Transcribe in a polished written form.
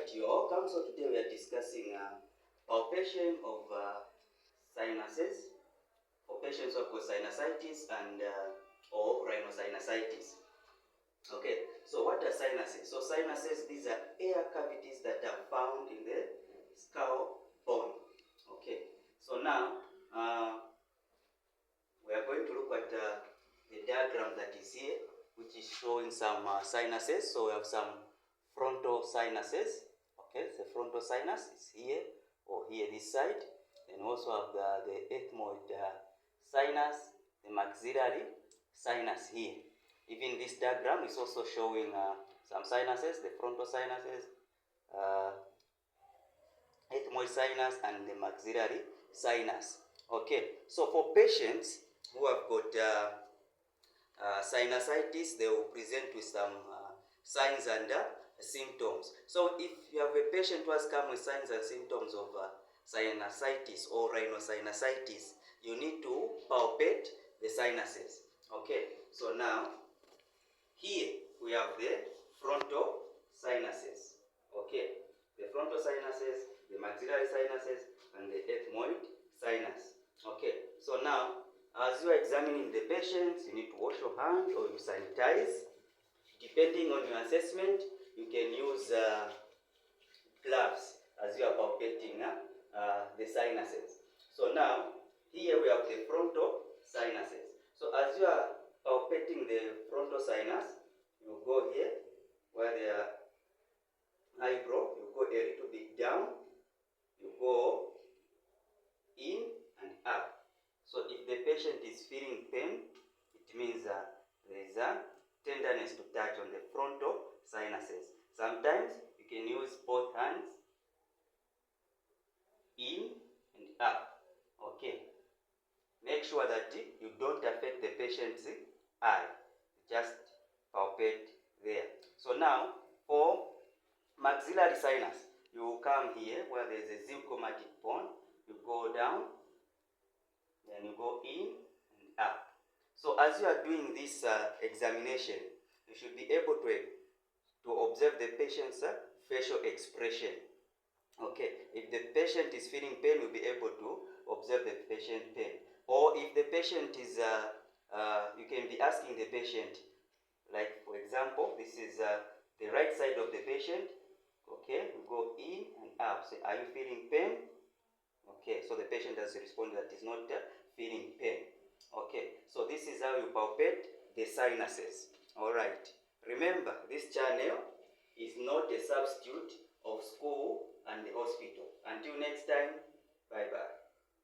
Alright, you're welcome. So today we are discussing palpation of sinuses for patients who have got sinusitis and or rhinosinusitis. Okay, so what are sinuses? So sinuses, these are air cavities that are found in the skull bone. Okay, so now we are going to look at the diagram that is here, which is showing some sinuses. So we have some frontal sinuses. Okay, the frontal sinus is here or here this side. Then also have the ethmoid sinus, the maxillary sinus here. Even this diagram is also showing some sinuses, the frontal sinuses, ethmoid sinus and the maxillary sinus. Okay, so for patients who have got sinusitis, they will present with some signs and symptoms. So if you have a patient who has come with signs and symptoms of sinusitis or rhinosinusitis, you need to palpate the sinuses. Okay, so now here we have the frontal sinuses. Okay, the frontal sinuses, the maxillary sinuses, and the ethmoid sinus. Okay, so now as you are examining the patients, you need to wash your hands or you sanitize. Depending on your assessment, you can use gloves as you are palpating the sinuses. So now, here we have the frontal sinuses. So as you are palpating the frontal sinus, you go here where the eyebrow, you go a little bit down, you go in and up. So if the patient is feeling pain, it means there is a tenderness to touch on the frontal sinuses. Sometimes you can use both hands in and up. Okay. Make sure that you don't affect the patient's eye. Just palpate there. So now for maxillary sinus, you will come here where there is a zygomatic bone. You go down, then you go in and up. So as you are doing this examination, you should be able to observe the patient's facial expression. Okay, if the patient is feeling pain, you'll be able to observe the patient pain. Or if the patient is, you can be asking the patient, like for example, this is the right side of the patient. Okay, you go in and up. Say, are you feeling pain? Okay, so the patient has responded that is not feeling pain. Okay, so this is how you palpate the sinuses. Alright, remember this channel is not a substitute